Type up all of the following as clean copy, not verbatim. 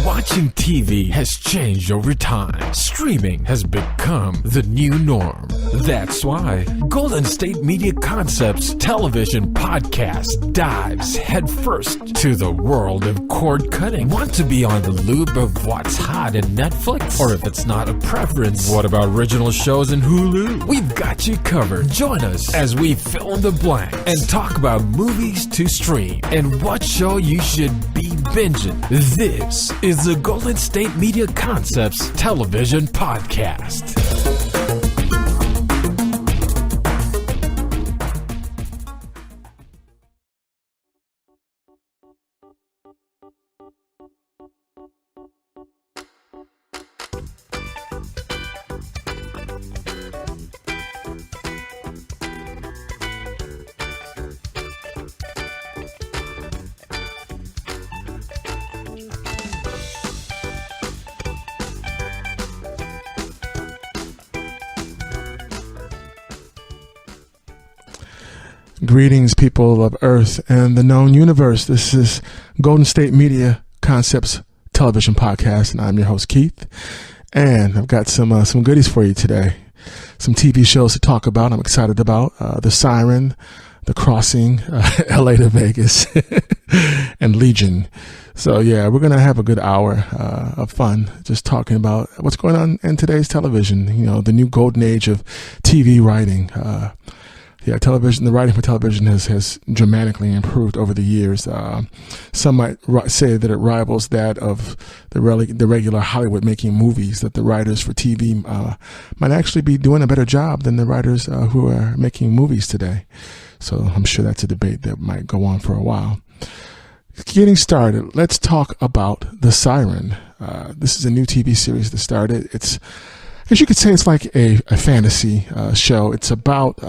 Watching TV has changed over time. Streaming has become the new norm. That's why Golden State Media Concepts television podcast dives headfirst to the world of cord cutting. Want to be on the loop of what's hot in Netflix? Or if it's not a preference, what about original shows in Hulu? We've got you covered. Join us as we fill in the blanks and talk about movies to stream and what show you should be binging. This is the Golden State Media Concepts television podcast. Greetings, people of Earth and the known universe. This is Golden State Media Concepts television podcast, and I'm your host, Keith. And I've got some goodies for you today. Some TV shows to talk about. I'm excited about the Siren, The Crossing, LA to Vegas, and Legion. So yeah, we're gonna have a good hour of fun, just talking about what's going on in today's television. You know, the new golden age of TV writing. Television. The writing for television has dramatically improved over the years. Some might say that it rivals that of the regular Hollywood making movies. That the writers for TV might actually be doing a better job than the writers who are making movies today. So I'm sure that's a debate that might go on for a while. Getting started, let's talk about The Siren. This is a new TV series that started. It's, as you could say, it's like a fantasy show. It's about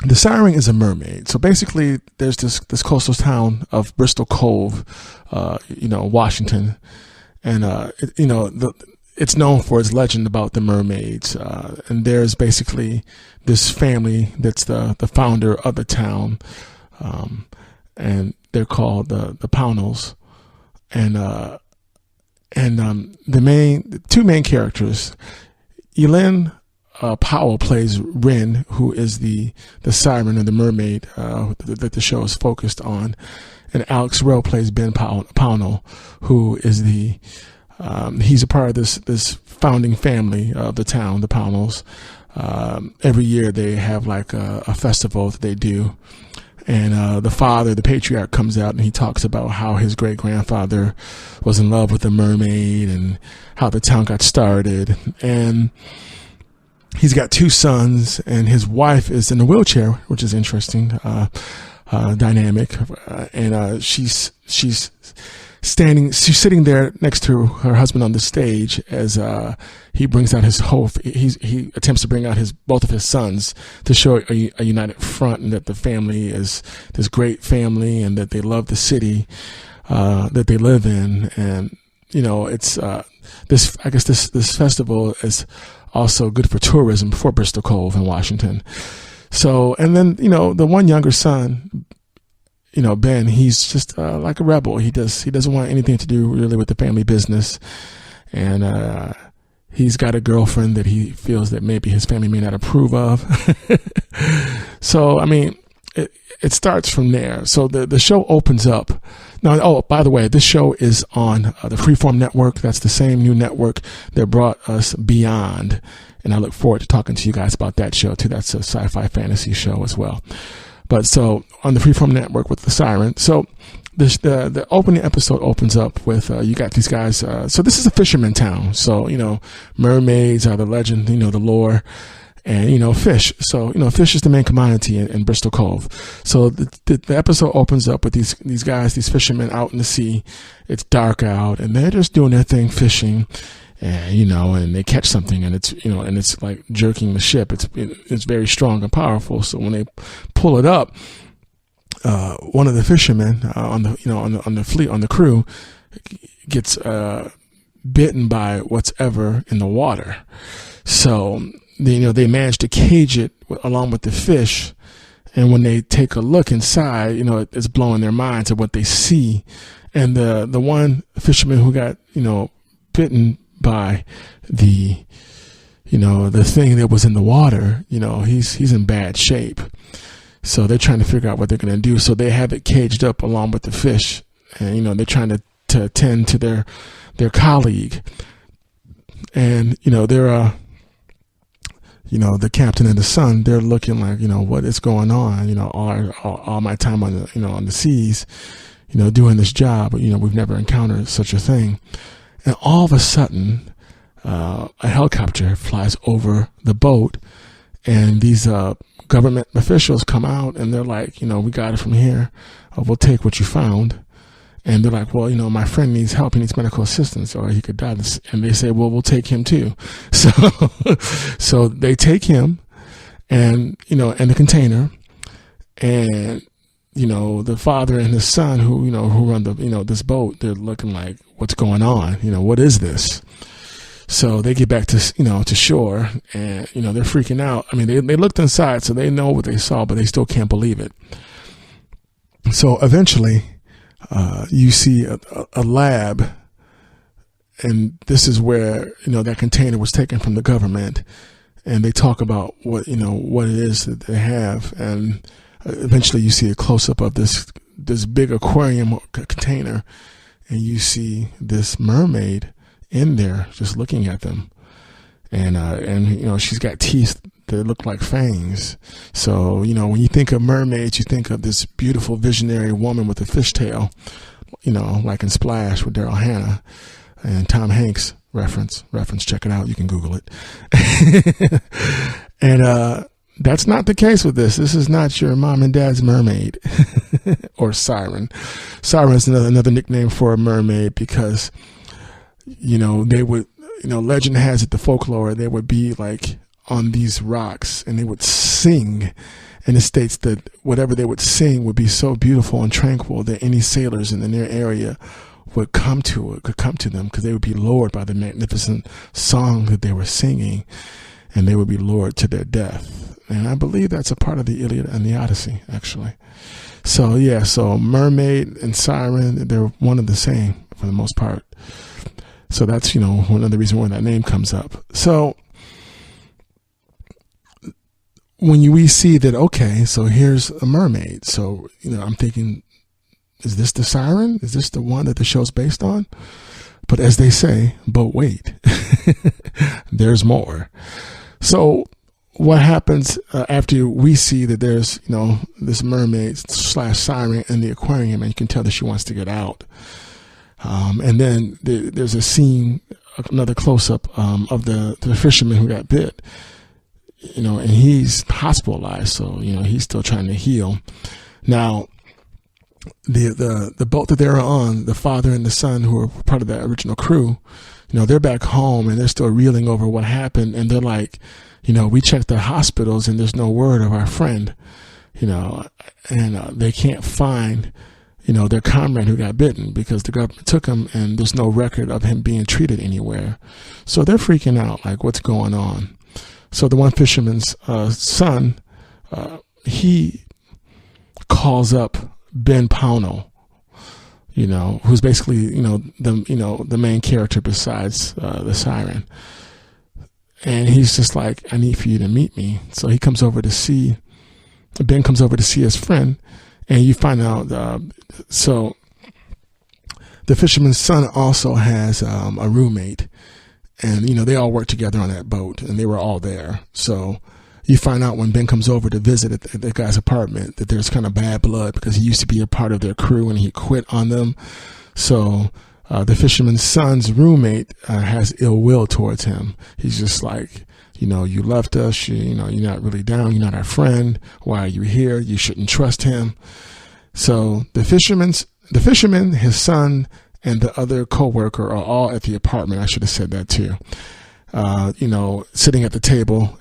the Siren is a mermaid. So basically, there's this coastal town of Bristol Cove, Washington, and it's known for its legend about the mermaids. And there's basically this family that's the founder of the town, and they're called the Pownals, and the two main characters, Elaine Powell plays Wren, who is the Siren or the mermaid that the show is focused on, and Alex Rowe plays Ben Pownal, who is he's a part of this founding family of the town, the Pownals. Every year they have like a festival that they do. And the father, the patriarch, comes out and he talks about how his great-grandfather was in love with a mermaid and how the town got started. And he's got two sons, and his wife is in a wheelchair, which is interesting, dynamic. And she's sitting there next to her husband on the stage as he brings out he attempts to bring out both of his sons to show a united front, and that the family is this great family, and that they love the city that they live in. And it's this festival is also good for tourism for Bristol Cove in Washington. So, and then the one younger son, Ben, he's just like a rebel. He doesn't want anything to do really with the family business, and he's got a girlfriend that he feels that maybe his family may not approve of. So, I mean, it starts from there. So the show opens up. Now, oh, by the way, this show is on the Freeform Network. That's the same new network that brought us Beyond, and I look forward to talking to you guys about that show too. That's a sci-fi fantasy show as well. But so on the Freeform Network with the Siren. So the opening episode opens up with you got these guys. So this is a fisherman town. So mermaids are the legend, the lore, and fish. So fish is the main commodity in Bristol Cove. So the episode opens up with these guys, these fishermen out in the sea. It's dark out, and they're just doing their thing, fishing. And and they catch something, and it's like jerking the ship. It's very strong and powerful. So when they pull it up, one of the fishermen on the crew gets bitten by what's ever in the water. So they manage to cage it along with the fish, And when they take a look inside, you know, it's blowing their minds at what they see And the one fisherman who got, bitten by the thing that was in the water, he's in bad shape. So they're trying to figure out what they're going to do. So they have it caged up along with the fish. And, they're trying to attend to their colleague. And, they're, the captain and the son, they're looking like, what is going on? All my time on the, on the seas, doing this job, we've never encountered such a thing. And all of a sudden, a helicopter flies over the boat, and these government officials come out, and they're like, we got it from here. We'll take what you found. And they're like, well, my friend needs help. He needs medical assistance, or he could die. And they say, well, we'll take him too. So they take him, and and the container, and the father and the son who run the this boat. They're looking like, what's going on? What is this? So they get back to to shore, and they're freaking out. I mean, they looked inside, so they know what they saw, but they still can't believe it. So eventually, you see a lab, and this is where that container was taken from the government, and they talk about what what it is that they have, and eventually you see a close up of this big aquarium container, and you see this mermaid in there just looking at them, and she's got teeth that look like fangs. So when you think of mermaids, you think of this beautiful visionary woman with a fishtail, like in Splash with Daryl Hannah and Tom Hanks reference. Check it out. You can Google it. And that's not the case with this. This is not your mom and dad's mermaid or Siren. Siren is another nickname for a mermaid because they would, legend has it, the folklore, they would be like on these rocks, and they would sing, and it states that whatever they would sing would be so beautiful and tranquil that any sailors in the near area could come to them, because they would be lured by the magnificent song that they were singing, and they would be lured to their death. And I believe that's a part of the Iliad and the Odyssey, actually. So yeah, so mermaid and siren, they're one and the same for the most part. So that's one of the reasons why that name comes up. So when we see that, okay, so here's a mermaid. So, I'm thinking, is this the Siren? Is this the one that the show's based on? But as they say, but wait, there's more. So what happens after we see that there's, this mermaid / siren in the aquarium, and you can tell that she wants to get out. And then there's a scene, another close-up of the fisherman who got bit. And he's hospitalized, so he's still trying to heal. Now, the boat that they were on, the father and the son, who were part of that original crew, they're back home, and they're still reeling over what happened, and they're like, we checked the hospitals, and there's no word of our friend, and they can't find their comrade who got bitten, because the government took him, and there's no record of him being treated anywhere. So they're freaking out, like, what's going on? So the one fisherman's son, he calls up Ben Pownell, who's basically the main character besides the Siren, and he's just like, I need for you to meet me. So Ben comes over to see his friend, and you find out. So the fisherman's son also has a roommate. And, they all worked together on that boat, and they were all there. So you find out when Ben comes over to visit at the guy's apartment that there's kind of bad blood, because he used to be a part of their crew and he quit on them. So the fisherman's son's roommate has ill will towards him. He's just like, you left us, you're not really down, you're not our friend. Why are you here? You shouldn't trust him. So the fisherman, his son, and the other co-worker are all at the apartment. I should have said that too. Sitting at the table,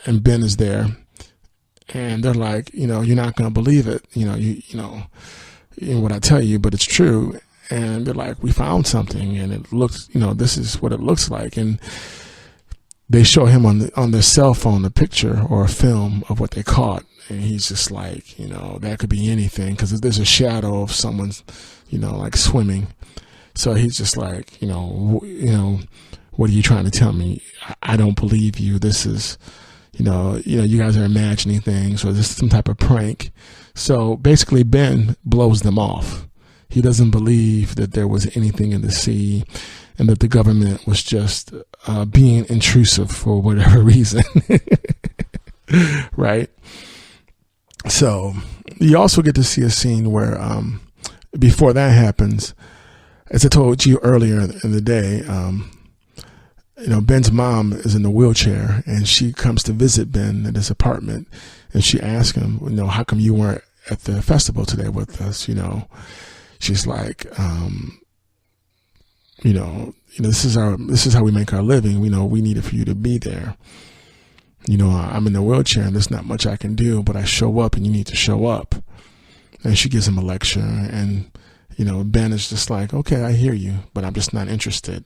and Ben is there, and they're like, you're not going to believe it. What I tell you, but it's true. And they're like, we found something, and it looks, this is what it looks like. And they show him on their cell phone a picture or a film of what they caught, And he's just like, that could be anything, because there's a shadow of someone's, like swimming. So he's just like, what are you trying to tell me? I don't believe you. This is, you guys are imagining things, or this is some type of prank. So basically Ben blows them off. He doesn't believe that there was anything in the sea, and that the government was just being intrusive for whatever reason. Right? So you also get to see a scene where before that happens, as I told you earlier in the day, Ben's mom is in the wheelchair, and she comes to visit Ben at his apartment, and she asks him, how come you weren't at the festival today with us? She's like, this is how we make our living. We need it for you to be there. I'm in the wheelchair and there's not much I can do, but I show up and you need to show up. And she gives him a lecture, and, Ben is just like, okay, I hear you, but I'm just not interested.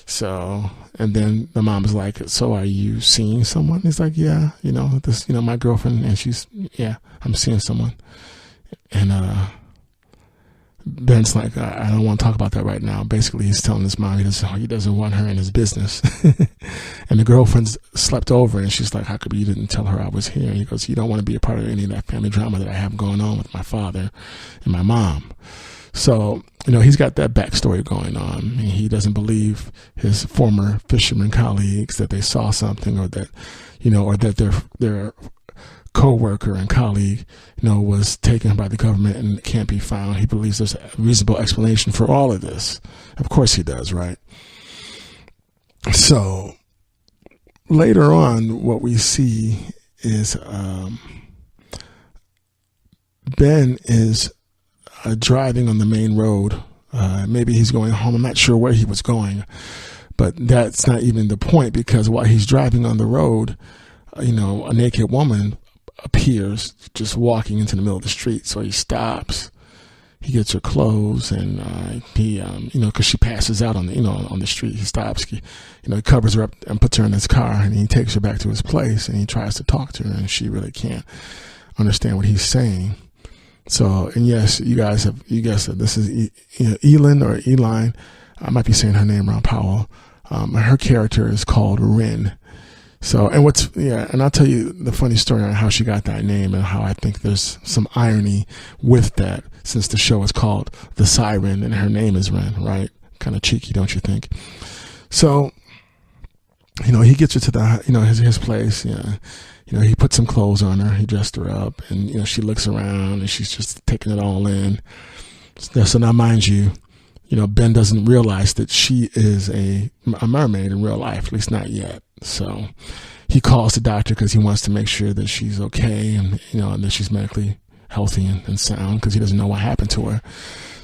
So, and then the mom is like, so are you seeing someone? He's like, yeah, my girlfriend, and I'm seeing someone. And, Ben's like, I don't want to talk about that right now. Basically, he's telling his mom he doesn't want her in his business. And the girlfriend's slept over, and she's like, how come you didn't tell her I was here? And he goes, you don't want to be a part of any of that family drama that I have going on with my father and my mom. So, he's got that backstory going on. And he doesn't believe his former fisherman colleagues that they saw something, or that, or that their co-worker and colleague, was taken by the government and can't be found. He believes there's a reasonable explanation for all of this. Of course he does, right? So later on, what we see is Ben is driving on the main road. Maybe he's going home. I'm not sure where he was going, but that's not even the point, because while he's driving on the road, a naked woman appears just walking into the middle of the street. So he stops, he gets her clothes, and he because she passes out on the street, he stops, he covers her up and puts her in his car, and he takes her back to his place, and he tries to talk to her, and she really can't understand what he's saying. So, and yes, you guessed it, this is Elin or Eline, I might be saying her name wrong, Powell. Her character is called Rin. So, and I'll tell you the funny story on how she got that name, and how I think there's some irony with that, since the show is called The Siren and her name is Ren, right? Kind of cheeky, don't you think? So, he gets her to his place. He put some clothes on her, he dressed her up, and, she looks around and she's just taking it all in. So now, mind you, Ben doesn't realize that she is a mermaid in real life, at least not yet. So he calls the doctor because he wants to make sure that she's okay, and and that she's medically healthy and sound, because he doesn't know what happened to her.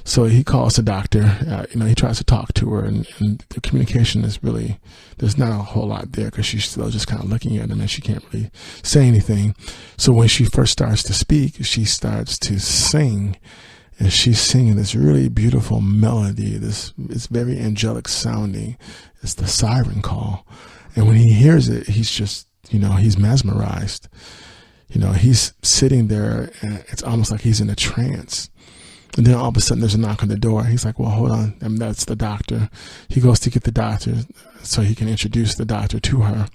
So he calls the doctor. He tries to talk to her, and the communication is really, there's not a whole lot there, because she's still just kind of looking at him and she can't really say anything. So when she first starts to speak, she starts to sing. And she's singing this really beautiful melody. It's very angelic sounding. It's the siren call. And when he hears it, he's just, he's mesmerized. He's sitting there, and it's almost like he's in a trance. And then all of a sudden there's a knock on the door. He's like, well, hold on. And that's the doctor. He goes to get the doctor so he can introduce the doctor to her.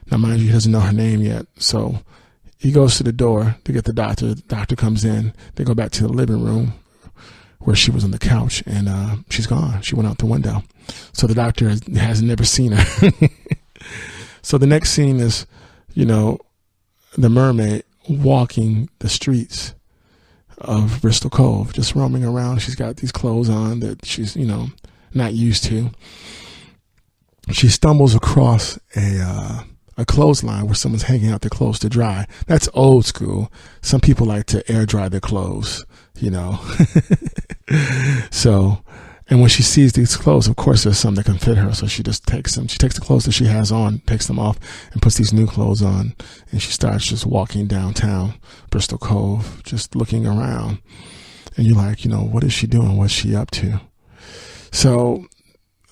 Now, mind you, he doesn't know her name yet. So he goes to the door to get the doctor. The doctor comes in. They go back to the living room where she was on the couch, and she's gone. She went out the window. So the doctor has never seen her. So the next scene is, the mermaid walking the streets of Bristol Cove, just roaming around. She's got these clothes on that she's, not used to. She stumbles across a clothesline where someone's hanging out their clothes to dry. That's old school. Some people like to air dry their clothes, So, and when she sees these clothes, of course there's some that can fit her. So she just takes them. She takes the clothes that she has on, takes them off, and puts these new clothes on. And she starts just walking downtown Bristol Cove, just looking around. And you're like, what is she doing? What's she up to? So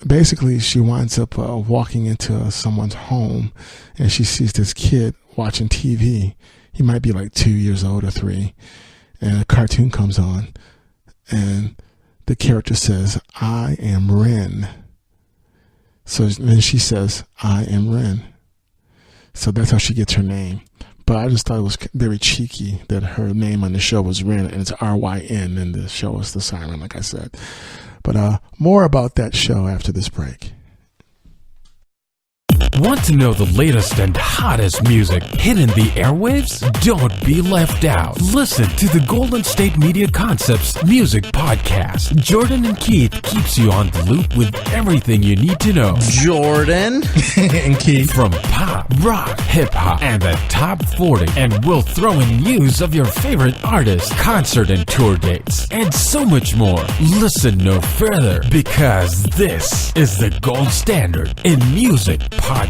basically she winds up walking into someone's home, and she sees this kid watching TV. he might be like 2 years old or 3, and a cartoon comes on, and the character says, "I am Ren." So then she says, "I am Ren." So that's how she gets her name. But I just thought it was very cheeky that her name on the show was Ren, and it's RYN, and the show is the Siren, like I said. But more about that show after this break. Want to know the latest and hottest music hitting the airwaves? Don't be left out. Listen to the Golden State Media Concepts Music Podcast. Jordan and Keith keeps you on the loop with everything you need to know. Jordan And Keith. From pop, rock, hip-hop, and the top 40. And we'll throw in news of your favorite artists, concert and tour dates, and so much more. Listen no further, because this is the gold standard in music podcast.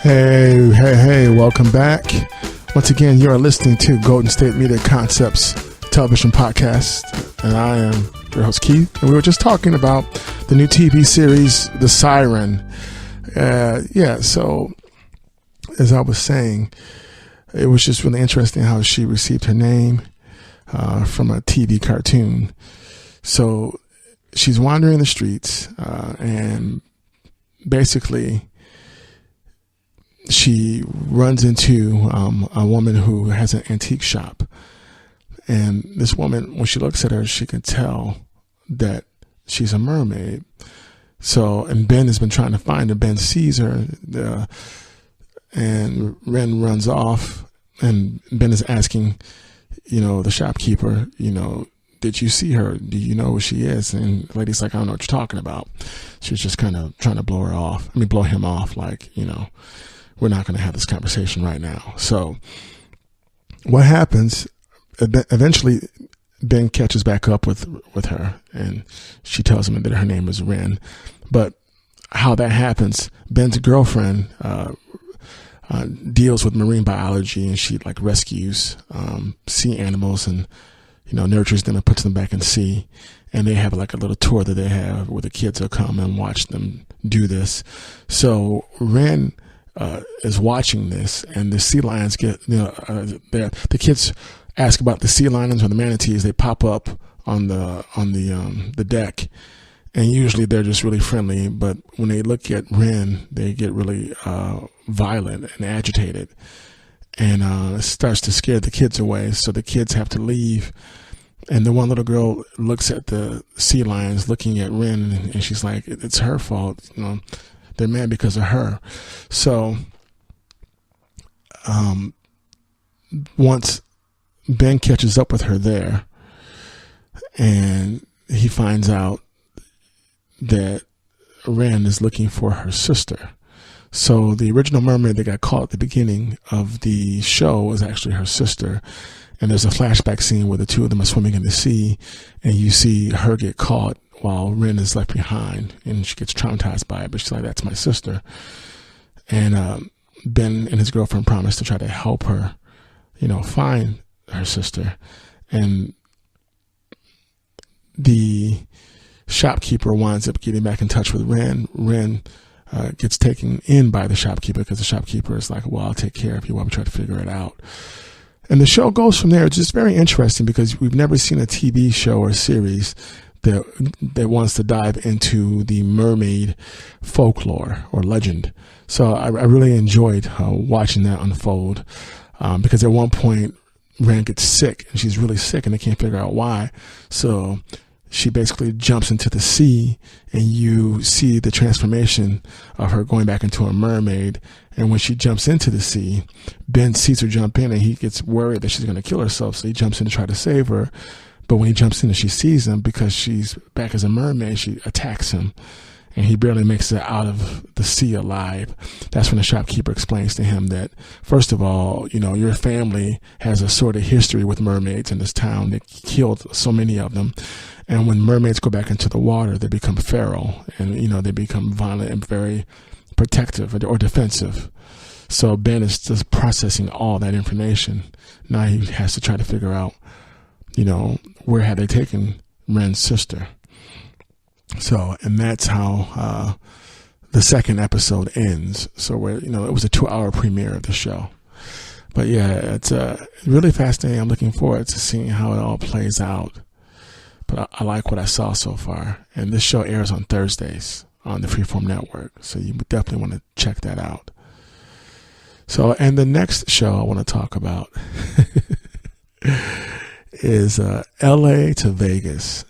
Hey, welcome back. Once again, you are listening to Golden State Media Concepts Television Podcast, and I am your host, Keith, and we were just talking about the new TV series, The Siren. So as I was saying, it was just really interesting how she received her name from a TV cartoon. So she's wandering the streets, and basically she runs into a woman who has an antique shop. And this woman, when she looks at her, she can tell that she's a mermaid. So, and Ben has been trying to find her. Ben sees her, and Ren runs off, and Ben is asking, the shopkeeper, did you see her? Do you know who she is? And the lady's like, I don't know what you're talking about. She was just kind of trying to blow him off. Like, we're not going to have this conversation right now. So what happens, eventually Ben catches back up with her, and she tells him that her name is Ren. But how that happens, Ben's girlfriend, deals with marine biology, and she rescues, sea animals and, nurtures them and puts them back in sea. And they have a little tour that they have where the kids will come and watch them do this. So Ren is watching this, and the sea lions get, the kids ask about the sea lions or the manatees. They pop up on the deck, and usually they're just really friendly. But when they look at Ren, they get really violent and agitated, and it starts to scare the kids away. So the kids have to leave. And the one little girl looks at the sea lions looking at Ren, and she's like, it's her fault. They're mad because of her. So once Ben catches up with her there, and he finds out that Ren is looking for her sister. So the original mermaid that got caught at the beginning of the show was actually her sister. And there's a flashback scene where the two of them are swimming in the sea, and you see her get caught while Ren is left behind, and she gets traumatized by it. But she's like, that's my sister. And Ben and his girlfriend promised to try to help her, find her sister. And the shopkeeper winds up getting back in touch with Ren. Ren gets taken in by the shopkeeper, because the shopkeeper is like, well, I'll take care of you while we try to figure it out. And the show goes from there. It's just very interesting, because we've never seen a TV show or series that wants to dive into the mermaid folklore or legend. So I really enjoyed watching that unfold, because at one point Ren gets sick, and she's really sick, and they can't figure out why. So she basically jumps into the sea, and you see the transformation of her going back into a mermaid. And when she jumps into the sea, Ben sees her jump in, and he gets worried that she's going to kill herself. So he jumps in to try to save her. But when he jumps in and she sees him, because she's back as a mermaid, she attacks him, and he barely makes it out of the sea alive. That's when the shopkeeper explains to him that, first of all, your family has a sort of history with mermaids in this town. They killed so many of them. And when mermaids go back into the water, they become feral, and, they become violent and very protective or defensive. So Ben is just processing all that information. Now he has to try to figure out, where had they taken Ren's sister. So, and that's how the second episode ends. So it was a 2-hour premiere of the show. But yeah, it's really fascinating. I'm looking forward to seeing how it all plays out. But I like what I saw so far. And this show airs on Thursdays on the Freeform Network. So you definitely want to check that out. So, and the next show I want to talk about is LA to Vegas.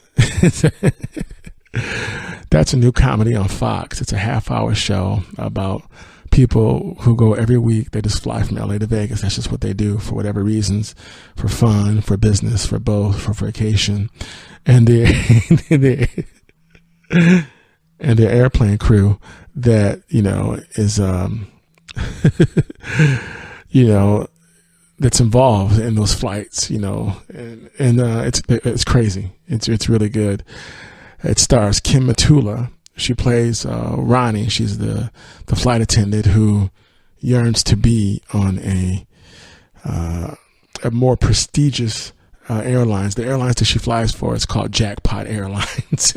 That's a new comedy on Fox. It's a half-hour show about people who go every week. They just fly from LA to Vegas. That's just what they do for whatever reasons, for fun, for business, for both, for vacation. And their airplane crew that, is, that's involved in those flights, and it's crazy. It's really good. It stars Kim Matula. She plays Ronnie. She's the flight attendant who yearns to be on a more prestigious airlines. The airlines that she flies for is called Jackpot Airlines.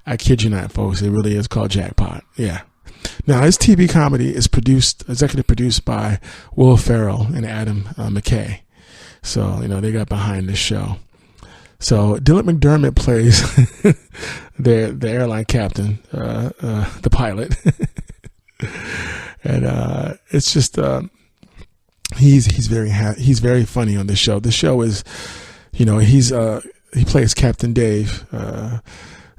I kid you not, folks. It really is called Jackpot. Yeah. Now, this TV comedy is executive produced by Will Ferrell and Adam McKay. So, they got behind this show. So Dylan McDermott plays the airline captain, the pilot. And it's just he's very funny on this show. The show is, he plays Captain Dave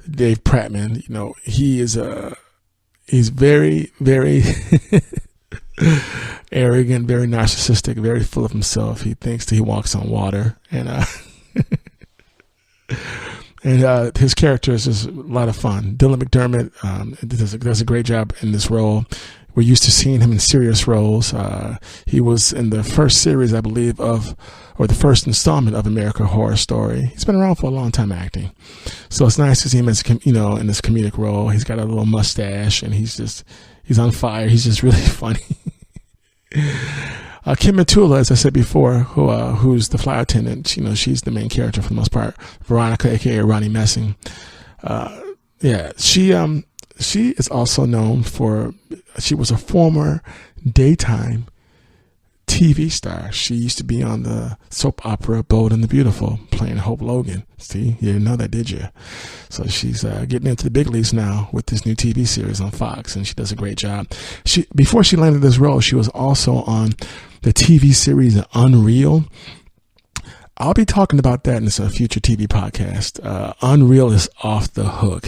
Prattman. He's very, very arrogant, very narcissistic, very full of himself. He thinks that he walks on water, and his character is just a lot of fun. Dylan McDermott does a great job in this role. We're used to seeing him in serious roles. He was in the first series, I believe, or the first installment of American Horror Story. He's been around for a long time acting. So it's nice to see him as, in this comedic role. He's got a little mustache and he's on fire. He's just really funny. Kim Matula, as I said before, who's the flight attendant, she's the main character for the most part. Veronica, aka Ronnie Messing. She is also known she was a former daytime TV star. She used to be on the soap opera Bold and the Beautiful, playing Hope Logan. See, you didn't know that, did you? So she's getting into the big leagues now with this new TV series on Fox, and she does a great job. Before she landed this role, she was also on the TV series Unreal. I'll be talking about that in a future TV podcast. Unreal is off the hook.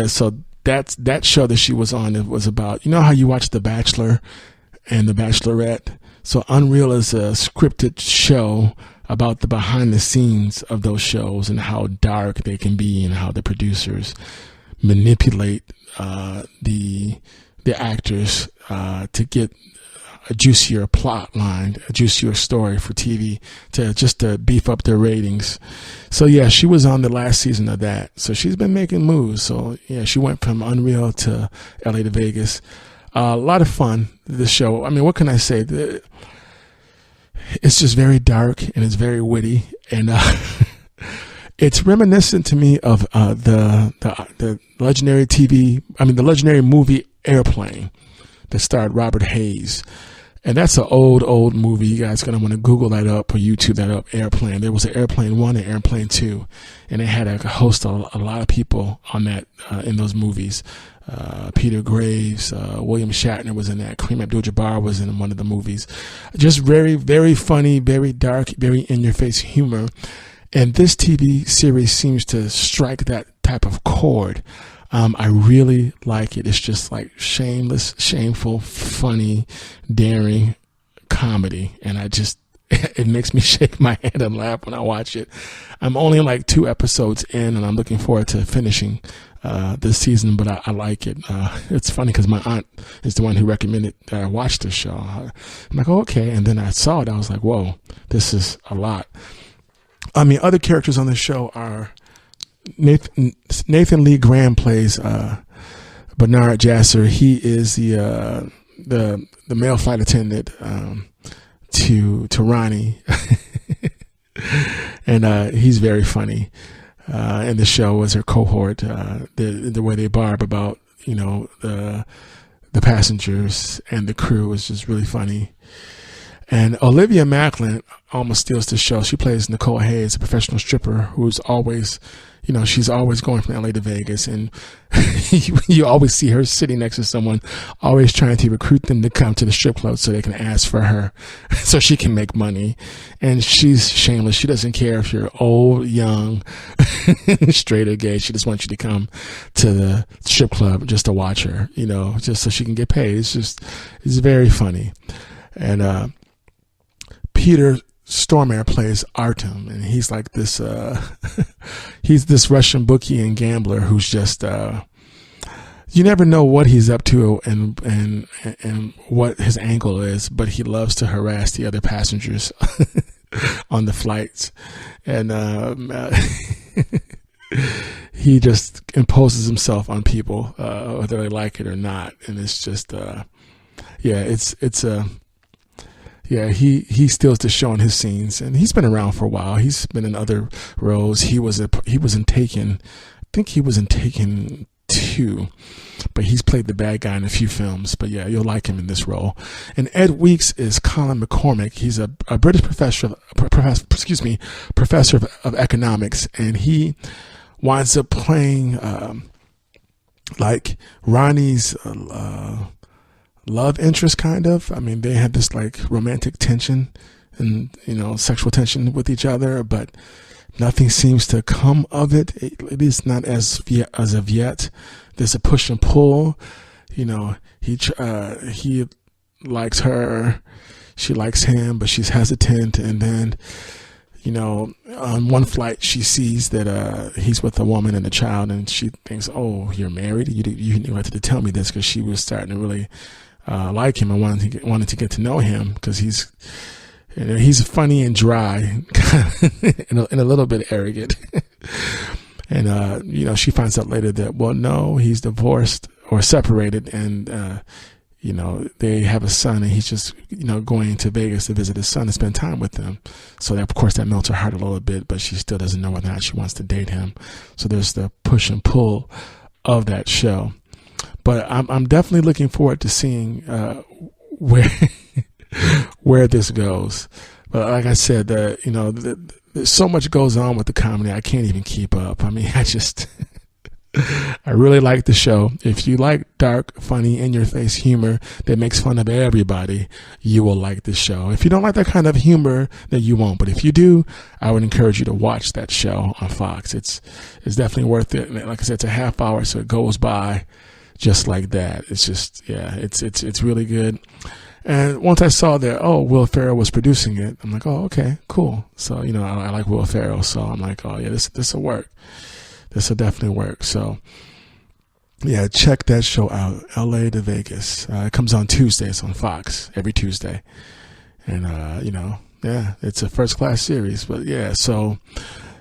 So that show that she was on, it was about, how you watch The Bachelor and The Bachelorette? So Unreal is a scripted show about the behind the scenes of those shows and how dark they can be and how the producers manipulate the actors to get a juicier plot line, a juicier story for TV to beef up their ratings. So yeah, she was on the last season of that. So she's been making moves. So yeah, she went from Unreal to LA to Vegas. A lot of fun, this show. I mean, what can I say? It's just very dark and it's very witty. And it's reminiscent to me of the legendary the legendary movie Airplane that starred Robert Hayes. And that's an old movie. You guys are going to want to Google that up or YouTube that up, Airplane. There was an Airplane 1 and Airplane 2. And it had a host of a lot of people on that in those movies. Peter Graves, William Shatner was in that. Kareem Abdul-Jabbar was in one of the movies. Just very, very funny, very dark, very in-your-face humor. And this TV series seems to strike that type of chord. I really like it. It's just like shameless, shameful, funny, daring comedy. And it makes me shake my head and laugh when I watch it. I'm only like 2 episodes in and I'm looking forward to finishing this season, but I like it. It's funny because my aunt is the one who recommended that I watch this show. I'm like, oh, okay. And then I saw it. I was like, whoa, this is a lot. I mean, other characters on the show are Nathan Lee Graham plays Bernard Jasser. He is the male flight attendant to Ronnie, and he's very funny. in the show as her cohort. The way they barb about, the passengers and the crew is just really funny. And Olivia Macklin almost steals the show. She plays Nicole Hayes, a professional stripper who's always, she's always going from LA to Vegas. And you always see her sitting next to someone, always trying to recruit them to come to the strip club so they can ask for her, so she can make money. And she's shameless. She doesn't care if you're old, young, straight or gay. She just wants you to come to the strip club just to watch her, just so she can get paid. It's very funny. And, Peter Stormare plays Artem, and he's like this, he's this Russian bookie and gambler who's just, you never know what he's up to and what his angle is, but he loves to harass the other passengers on the flights. And, he just imposes himself on people, whether they like it or not. And it's just, he steals the show in his scenes, and he's been around for a while. He's been in other roles. He was in Taken. I think he was in Taken 2, but he's played the bad guy in a few films. But yeah, you'll like him in this role. And Ed Weeks is Colin McCormick. He's a British professor of economics, and he winds up playing like Ronnie's love interest, kind of. I mean, they had this like romantic tension and, sexual tension with each other, but nothing seems to come of it. At least not as of yet. There's a push and pull. He likes her, she likes him, but she's hesitant. And then, on one flight, she sees that he's with a woman and a child, and she thinks, "Oh, you're married? You wanted to tell me this," because she was starting to really like him and wanted to get to know him, because he's funny and dry and a little bit arrogant. And she finds out later that, well, no, he's divorced or separated, and they have a son, and he's just going to Vegas to visit his son and spend time with him. So that, of course, that melts her heart a little bit, but she still doesn't know whether or not she wants to date him. So there's the push and pull of that show. But I'm definitely looking forward to seeing where this goes. But like I said, so much goes on with the comedy, I can't even keep up. I mean, I really like the show. If you like dark, funny, in-your-face humor that makes fun of everybody, you will like this show. If you don't like that kind of humor, then you won't. But if you do, I would encourage you to watch that show on Fox. It's definitely worth it. And like I said, it's a half hour, so it goes by just like that. It's just, it's really good. And once I saw that, Will Ferrell was producing it, I'm like, oh, okay, cool. So, I like Will Ferrell, so I'm like, oh yeah, this will work. This will definitely work. So, yeah, check that show out, LA to Vegas. It comes on Tuesdays on Fox, every Tuesday. And, it's a first class series. But yeah, so,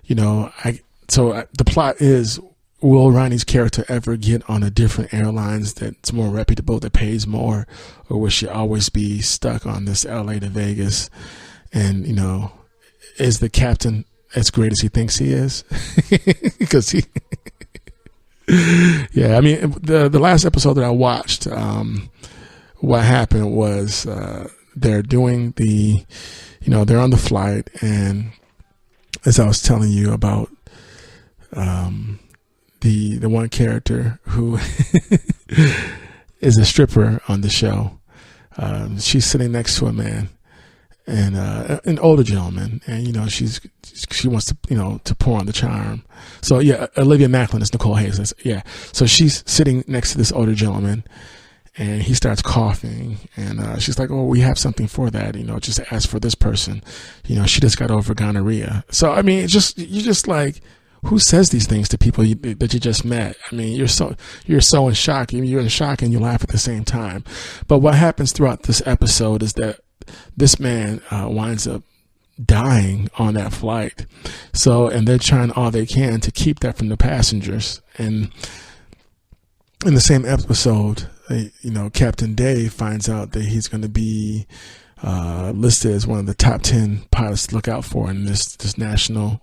the plot is, will Ronnie's character ever get on a different airlines that's more reputable, that pays more, or will she always be stuck on this LA to Vegas? And, is the captain as great as he thinks he is? Because yeah, I mean, the last episode that I watched, what happened was, they're doing they're on the flight, and as I was telling you about, the one character who is a stripper on the show, she's sitting next to a man, and an older gentleman, and she wants to to pour on the charm. So yeah, Olivia Macklin is Nicole Hayes. Yeah, so she's sitting next to this older gentleman, and he starts coughing, and she's like, "Oh, we have something for that. Just ask for this person. She just got over gonorrhea." So I mean, you're just like, who says these things to people that you just met? I mean, you're so in shock. You're in shock and you laugh at the same time. But what happens throughout this episode is that this man winds up dying on that flight. So, and they're trying all they can to keep that from the passengers. And in the same episode, Captain Dave finds out that he's going to be listed as one of the top 10 pilots to look out for in this national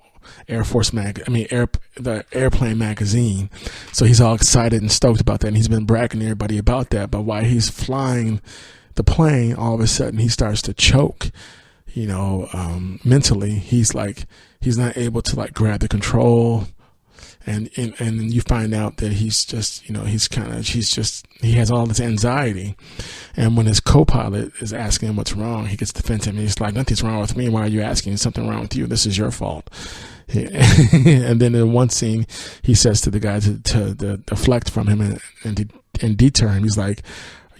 the Airplane magazine. So he's all excited and stoked about that, and he's been bragging to everybody about that. But while he's flying the plane, all of a sudden he starts to choke. Mentally, he's not able to like grab the control, and you find out that he's just, he has all this anxiety. And when his co-pilot is asking him what's wrong, he gets defensive, and he's like, nothing's wrong with me. Why are you asking? Something wrong with you. This is your fault. And then in one scene, he says to the guy to deflect from him and deter him. He's like,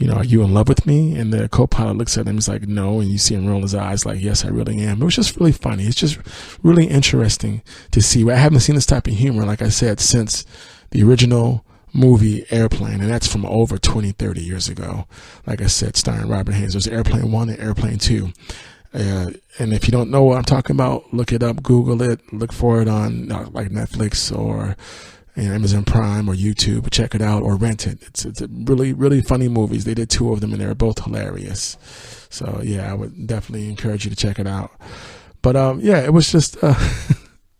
are you in love with me? And the co-pilot looks at him. He's like, no. And you see him roll his eyes like, yes, I really am. It was just really funny. It's just really interesting to see. I haven't seen this type of humor, like I said, since the original movie Airplane. And that's from over 20, 30 years ago. Like I said, starring Robert Haynes. There's Airplane 1 and Airplane 2. And if you don't know what I'm talking about, look it up, Google it, look for it on like Netflix or Amazon Prime or YouTube. Check it out or rent it. It's a really, really funny movies. They did 2 of them and they're both hilarious. So yeah, I would definitely encourage you to check it out. But it was just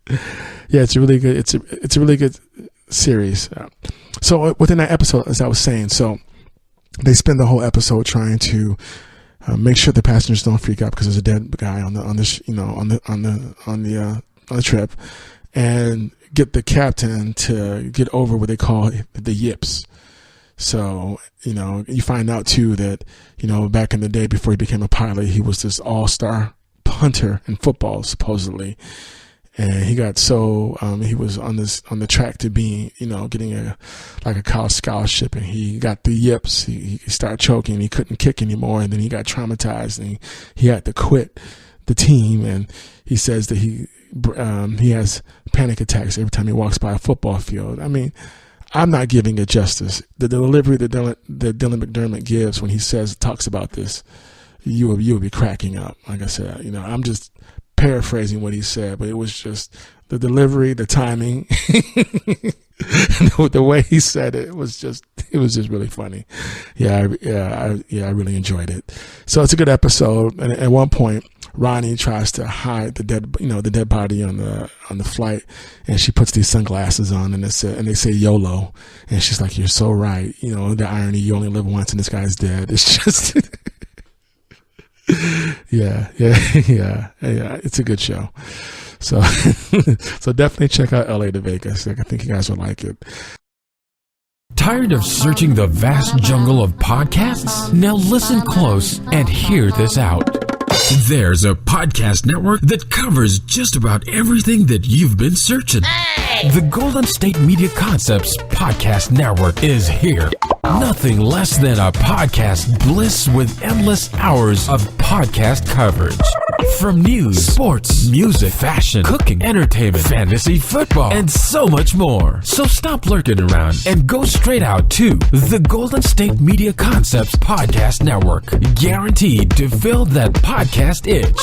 it's a really good it's a really good series. So within that episode, as I was saying, so they spend the whole episode trying to make sure the passengers don't freak out because there's a dead guy on the trip, and get the captain to get over what they call the yips. So, you find out too that, back in the day before he became a pilot, he was this all-star punter in football, supposedly. And he got he was on the track to being, getting a college scholarship, and he got the yips. He started choking. He couldn't kick anymore. And then he got traumatized and he had to quit the team. And he says that he has panic attacks every time he walks by a football field. I mean, I'm not giving it justice. The delivery that Dylan McDermott gives when he talks about this, you will be cracking up. Like I said, I'm just paraphrasing what he said, but it was just the delivery, the timing, the way he said it was just really funny. I really enjoyed it. So it's a good episode. And at one point, Ronnie tries to hide the dead body on the flight, and she puts these sunglasses on, and they say YOLO, and she's like, "You're so right." The irony, you only live once, and this guy's dead. It's just, yeah. It's a good show. So, so definitely check out LA to Vegas. I think you guys will like it. Tired of searching the vast jungle of podcasts? Now listen close and hear this out. There's a podcast network that covers just about everything that you've been searching. Hey! The Golden State Media Concepts Podcast Network is here. Nothing less than a podcast bliss with endless hours of podcast coverage. From news, sports, music, fashion, cooking, entertainment, fantasy, football, and so much more. So stop lurking around and go straight out to the Golden State Media Concepts Podcast Network. Guaranteed to fill that podcast itch.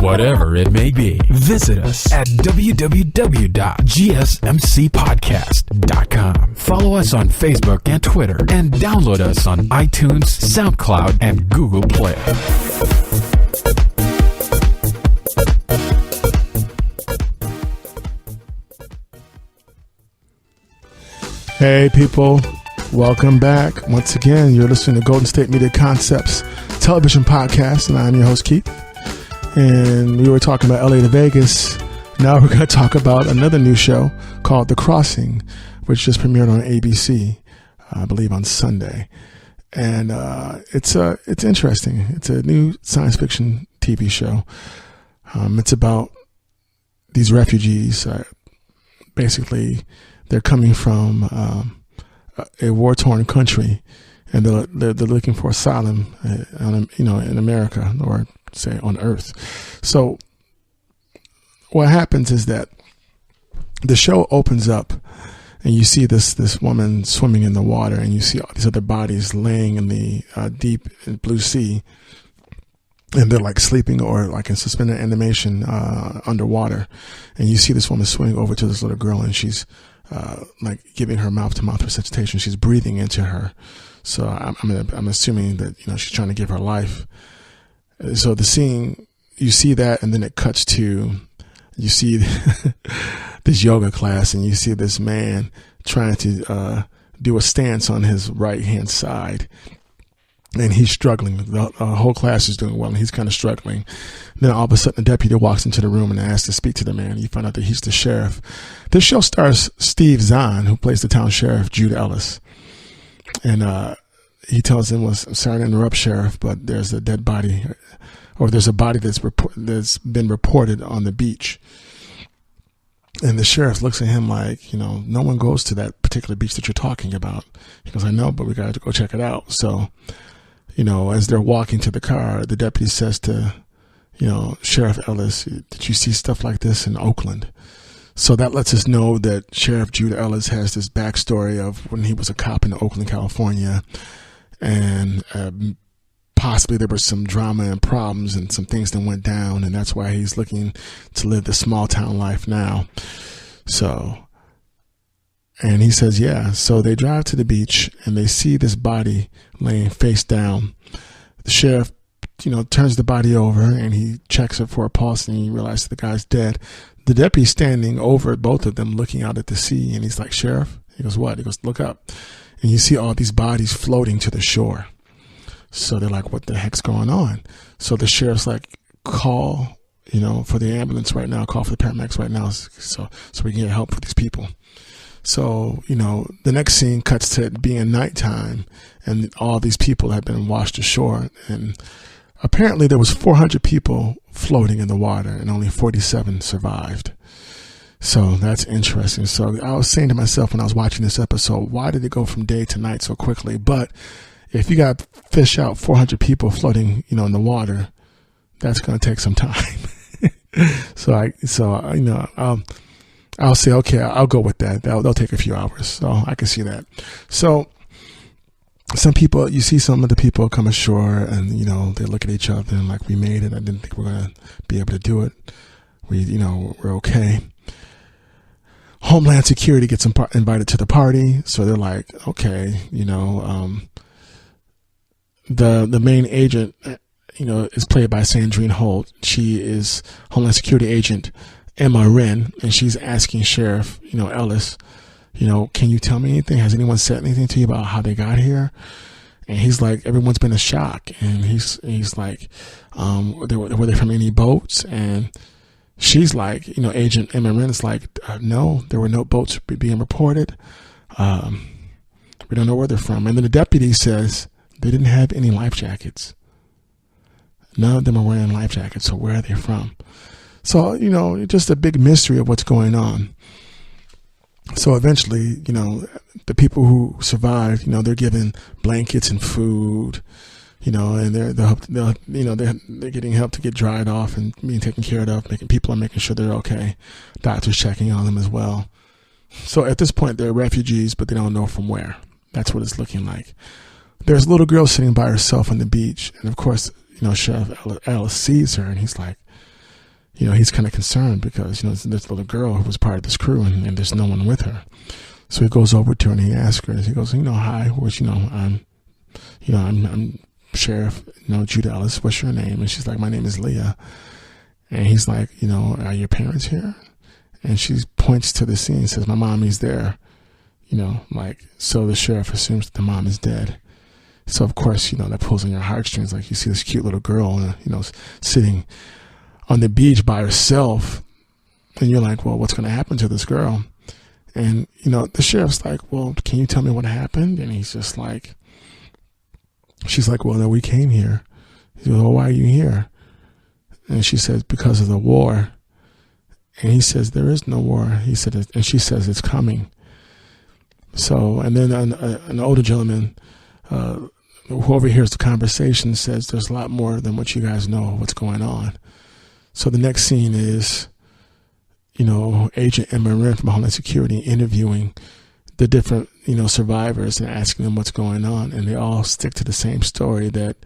Whatever it may be. Visit us at www.gsmcpodcast.com. Follow us on Facebook and Twitter, and download us on iTunes, SoundCloud, and Google Play. Hey people, welcome back. Once again, you're listening to Golden State Media Concepts television podcast, and I'm your host Keith. And we were talking about LA to Vegas. Now we're going to talk about another new show called The Crossing, which just premiered on ABC, I believe on Sunday. And it's interesting. It's a new science fiction TV show. It's about these refugees. Basically, they're coming from a war-torn country, and they're looking for asylum, in America, or say on Earth. So what happens is that the show opens up, and you see this woman swimming in the water, and you see all these other bodies laying in the deep blue sea, and they're like sleeping or like in suspended animation underwater. And you see this woman swimming over to this little girl, and she's like giving her mouth-to-mouth resuscitation. She's breathing into her. So I'm assuming that she's trying to give her life. So the scene, you see that, and then it cuts to you see this yoga class, and you see this man trying to do a stance on his right hand side, and he's struggling. The whole class is doing well, and he's kind of struggling. Then all of a sudden, the deputy walks into the room and asks to speak to the man. You find out that he's the sheriff. This show stars Steve Zahn, who plays the town sheriff, Jude Ellis. And he tells him, well, sorry to interrupt, Sheriff, but there's a dead body, or there's a body that's been reported on the beach. And the sheriff looks at him like, no one goes to that particular beach that you're talking about. He goes, I know, but we got to go check it out. So, as they're walking to the car, the deputy says to, Sheriff Ellis, did you see stuff like this in Oakland? So that lets us know that Sheriff Jude Ellis has this backstory of when he was a cop in Oakland, California, and possibly there was some drama and problems and some things that went down, and that's why he's looking to live the small town life now. So, and he says, yeah. So they drive to the beach and they see this body laying face down. The sheriff, turns the body over and he checks it for a pulse, and he realizes the guy's dead. The deputy's standing over both of them looking out at the sea, and he's like, Sheriff? He goes, what? He goes, look up. And you see all these bodies floating to the shore. So they're like, what the heck's going on? So the sheriff's like, call, for the ambulance right now, call for the paramedics right now, so we can get help for these people. So, the next scene cuts to it being nighttime, and all these people have been washed ashore, and apparently there was 400 people floating in the water, and only 47 survived. So that's interesting. So I was saying to myself when I was watching this episode, why did it go from day to night so quickly? But if you got fish out 400 people floating, in the water, that's going to take some time. I'll say, okay, I'll go with that. They'll take a few hours. So I can see that. So some people, you see some of the people come ashore and, they look at each other and like, we made it. I didn't think we were going to be able to do it. We're okay. Homeland Security gets invited to the party. So they're like, okay, the main agent, is played by Sandrine Holt. She is Homeland Security agent Emma Wren, and she's asking Sheriff, Ellis, can you tell me anything? Has anyone said anything to you about how they got here? And he's like, everyone's been in shock. And he's like, were they from any boats? And she's like, Agent Emma Wren is like, no, there were no boats being reported. We don't know where they're from. And then the deputy says they didn't have any life jackets. None of them are wearing life jackets. So where are they from? So, just a big mystery of what's going on. So eventually, the people who survived, they're given blankets and food, and they're getting help to get dried off and being taken care of. People are making sure they're okay. Doctors checking on them as well. So at this point, they're refugees, but they don't know from where. That's what it's looking like. There's a little girl sitting by herself on the beach, and of course, Sheriff Ellis sees her, and he's like, he's kind of concerned because, this little girl who was part of this crew and there's no one with her. So he goes over to her and he asks her, he goes, hi, I'm Sheriff, Jude Ellis, what's your name? And she's like, my name is Leah. And he's like, are your parents here? And she points to the scene and says, my mommy's there. So the sheriff assumes that the mom is dead. So of course, that pulls on your heartstrings. Like you see this cute little girl, sitting on the beach by herself, and you're like, well, what's going to happen to this girl? And the sheriff's like, well, can you tell me what happened? And he's just like, she's like, well, no, we came here. He goes, well, why are you here? And she says, because of the war. And he says, there is no war. He said, and she says, it's coming. So, and then an older gentleman who overhears the conversation says, there's a lot more than what you guys know what's going on. So the next scene is, Agent Emma Wren from Homeland Security interviewing the different, survivors and asking them what's going on. And they all stick to the same story that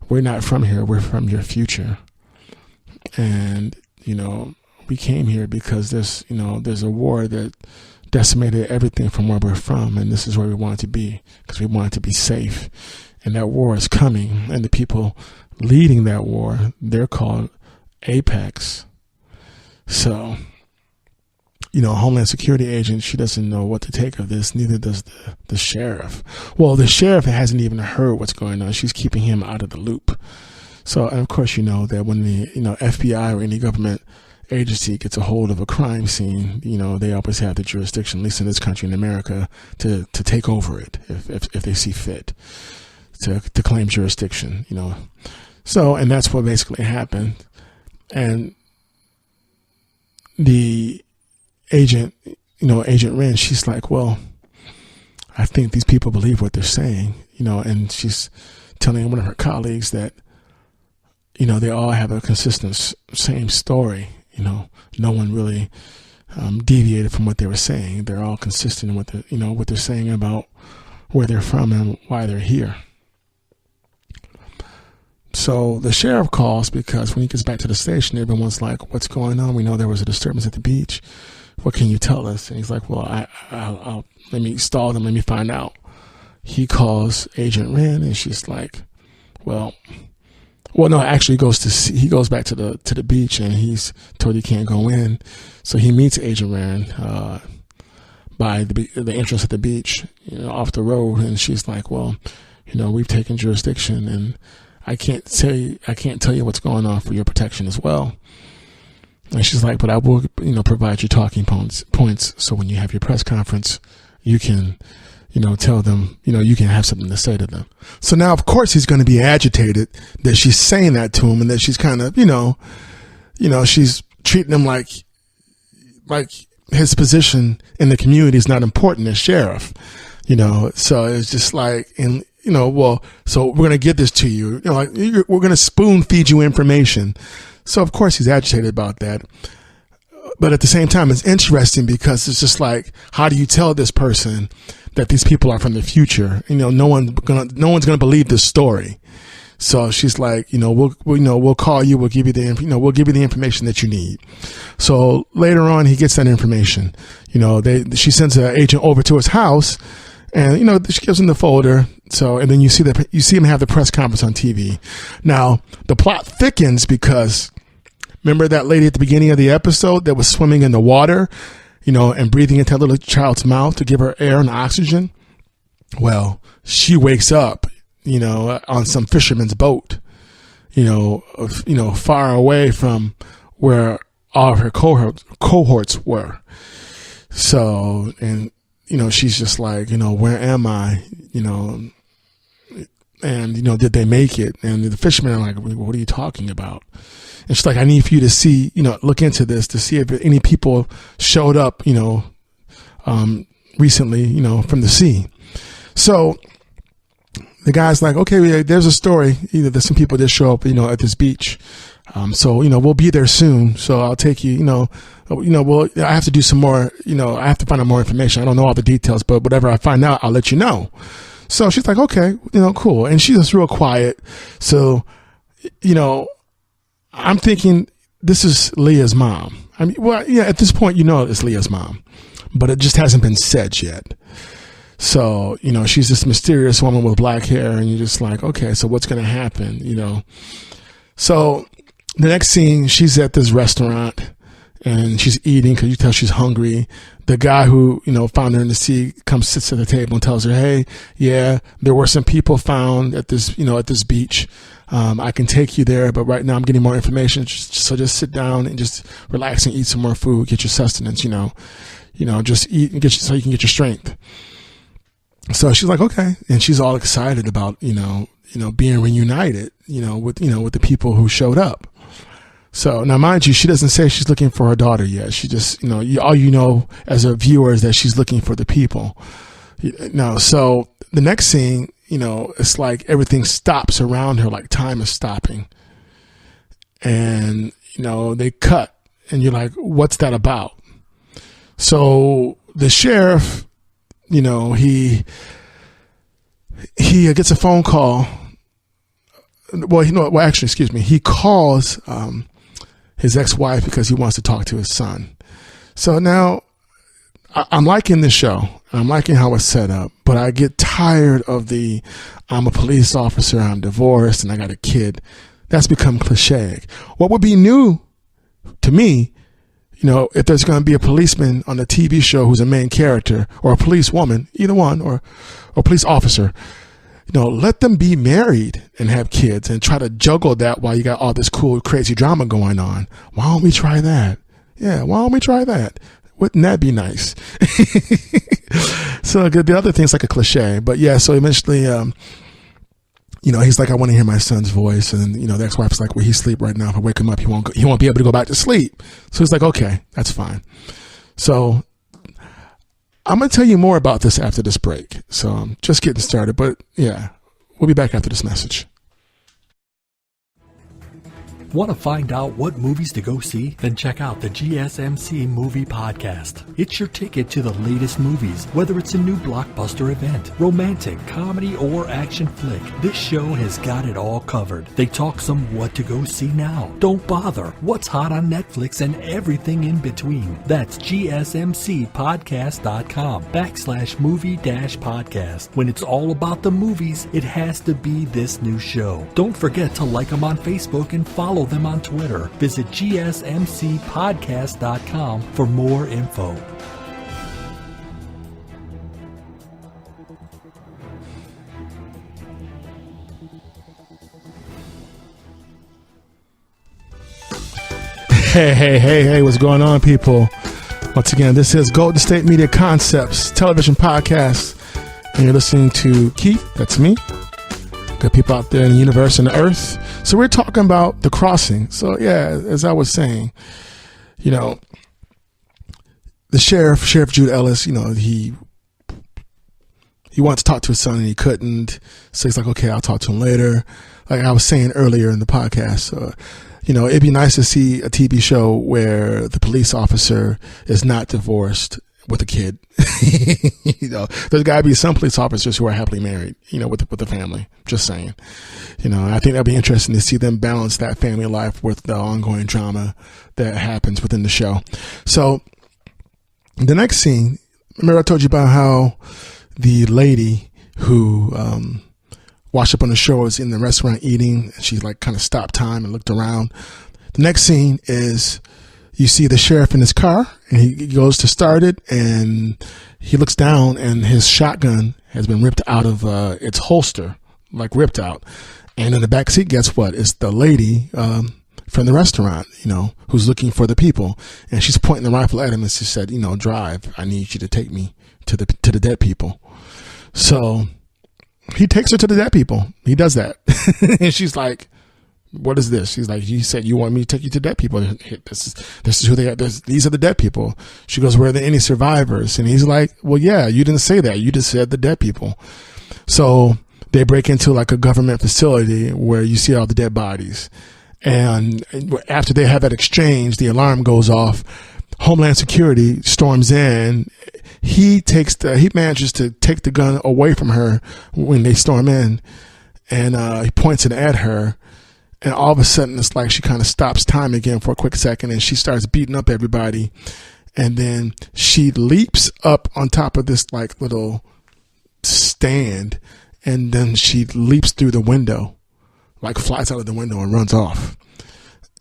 we're not from here, we're from your future. And, we came here because there's a war that decimated everything from where we're from. And this is where we wanted to be because we wanted to be safe. And that war is coming. And the people leading that war, they're called Apex. So, Homeland Security agent, she doesn't know what to take of this. Neither does the sheriff. Well, the sheriff hasn't even heard what's going on. She's keeping him out of the loop. So, and of course, that when the, FBI or any government agency gets a hold of a crime scene, they always have the jurisdiction, at least in this country, in America, to take over it if they see fit to claim jurisdiction, So, and that's what basically happened. And the agent, Agent Wren, she's like, well, I think these people believe what they're saying, and she's telling one of her colleagues that, they all have a consistent same story. No one really deviated from what they were saying. They're all consistent in what they're saying about where they're from and why they're here. So the sheriff calls because when he gets back to the station, everyone's like, what's going on? We know there was a disturbance at the beach. What can you tell us? And he's like, well, I'll let me stall them. Let me find out. He calls Agent Wren, and she's like, well, no, actually he goes back to the beach, and he's told he can't go in. So he meets Agent Wren by the entrance at the beach, off the road. And she's like, well, we've taken jurisdiction, and I can't tell you what's going on for your protection as well. And she's like, but I will, provide you talking points. So when you have your press conference, you can, tell them, you can have something to say to them. So now, of course, he's going to be agitated that she's saying that to him, and that she's kind of, she's treating him like his position in the community is not important as sheriff, So it's just like, and so we're going to give this to you, we're going to spoon feed you information. So of course he's agitated about that. But at the same time, it's interesting because it's just like, how do you tell this person that these people are from the future? No one's going to believe this story. So she's like, we'll call you. We'll give you the information that you need. So later on, he gets that information. She sends an agent over to his house, and she gives him the folder. So, and then you see him have the press conference on TV. Now the plot thickens because remember that lady at the beginning of the episode that was swimming in the water, and breathing into that little child's mouth to give her air and oxygen? Well, she wakes up, on some fisherman's boat, far away from where all of her cohorts were. So, and, she's just like, where am I? And, did they make it? And the fishermen are like, what are you talking about? And she's like, I need for you to see, look into this to see if any people showed up, recently, from the sea. So the guy's like, okay, there's a story. There's some people that show up, at this beach. So, we'll be there soon. So I'll take you, well, I have to do some more, I have to find out more information. I don't know all the details, but whatever I find out, I'll let you know. So she's like, okay, cool. And she's just real quiet. So, I'm thinking this is Leah's mom. I mean, well, yeah, at this point, it's Leah's mom, but it just hasn't been said yet. So, she's this mysterious woman with black hair, and you're just like, okay, so what's going to happen, So the next scene, she's at this restaurant, and she's eating because you tell she's hungry. The guy who, found her in the sea sits at the table and tells her, hey, yeah, there were some people found at this, at this beach. I can take you there, but right now I'm getting more information. So just sit down and just relax and eat some more food, get your sustenance, just eat and so you can get your strength. So she's like, okay. And she's all excited about, being reunited, with the people who showed up. So now, mind you, she doesn't say she's looking for her daughter yet. She just, all as a viewer is that she's looking for the people. No, so the next scene, it's like everything stops around her, like time is stopping. And, they cut, and you're like, what's that about? So the sheriff, he gets a phone call. Well, actually, excuse me. He calls his ex-wife because he wants to talk to his son. So now I'm liking this show. I'm liking how it's set up, but I get tired of I'm a police officer, I'm divorced, and I got a kid. That's become cliche. What would be new to me if there's going to be a policeman on the TV show who's a main character, or a police woman, either one, or a police officer, let them be married and have kids and try to juggle that while you got all this cool, crazy drama going on. Why don't we try that? Yeah, why don't we try that? Wouldn't that be nice? So the other thing's like a cliche, but yeah, so eventually, he's like, I want to hear my son's voice. And the ex-wife's like, well, he's asleep right now. If I wake him up, he won't be able to go back to sleep. So he's like, okay, that's fine. So I'm going to tell you more about this after this break. So I'm just getting started, but yeah, we'll be back after this message. Want to find out what movies to go see? Then check out the GSMC Movie Podcast. It's your ticket to the latest movies, whether it's a new blockbuster event, romantic, comedy, or action flick. This show has got it all covered. They talk some what to go see now, don't bother, what's hot on Netflix, and everything in between. That's gsmcpodcast.com/movie-podcast. When it's all about the movies, it has to be this new show. Don't forget to like them on Facebook and follow them on Twitter. Visit gsmcpodcast.com for more info. Hey, what's going on, people? Once again, this is Golden State Media Concepts television podcast, and you're listening to Keith, that's me, good people out there in the universe and the earth. So we're talking about The Crossing. So yeah, as I was saying, the Sheriff Jude Ellis, he wanted to talk to his son and he couldn't. So he's like, okay, I'll talk to him later. Like I was saying earlier in the podcast, it'd be nice to see a TV show where the police officer is not divorced with a kid. There's got to be some police officers who are happily married, with the family. Just saying. I think that'd be interesting to see them balance that family life with the ongoing drama that happens within the show. So the next scene, remember I told you about how the lady who washed up on the shore was in the restaurant eating, and she like kind of stopped time and looked around. The next scene is you see the sheriff in his car, and he goes to start it, and he looks down, and his shotgun has been ripped out of its holster, like ripped out. And in the back seat, guess what? It's the lady from the restaurant, who's looking for the people, and she's pointing the rifle at him, and she said, drive. I need you to take me to the dead people. So he takes her to the dead people. He does that, and she's like, what is this? She's like, you said you want me to take you to dead people. This is who they are. These are the dead people. She goes, were there any survivors? And he's like, well, yeah, you didn't say that. You just said the dead people. So they break into like a government facility where you see all the dead bodies. And after they have that exchange, the alarm goes off. Homeland Security storms in. He manages to take the gun away from her when they storm in, and he points it at her. And all of a sudden, it's like she kind of stops time again for a quick second, and she starts beating up everybody. And then she leaps up on top of this like little stand, and then she leaps through the window, like flies out of the window and runs off.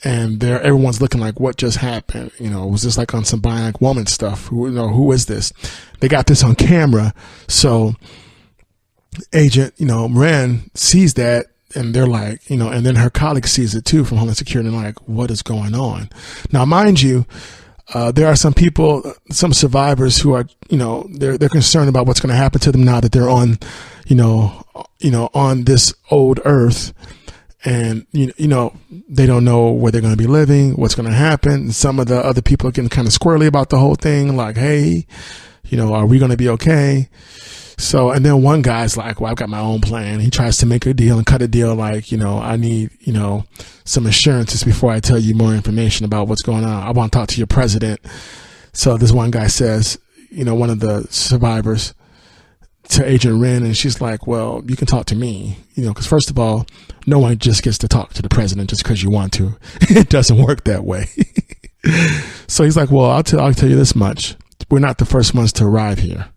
And everyone's looking like, what just happened? Was this like on some Bionic Woman stuff? Who is this? They got this on camera. So Agent, Ren sees that, and they're like, and then her colleague sees it too from Homeland Security, and like, what is going on? Now, mind you, there are some people, some survivors who are, they're concerned about what's going to happen to them now that they're on, on this old earth. And, they don't know where they're going to be living, what's going to happen. And some of the other people are getting kind of squirrely about the whole thing. Like, hey, are we going to be okay? So, and then one guy's like, well, I've got my own plan. He tries to make a deal and cut a deal like, I need, some assurances before I tell you more information about what's going on. I want to talk to your president. So this one guy says, one of the survivors to Agent Ren, and she's like, well, you can talk to me, because first of all, no one just gets to talk to the president just because you want to. It doesn't work that way. So he's like, well, I'll tell you this much. We're not the first ones to arrive here.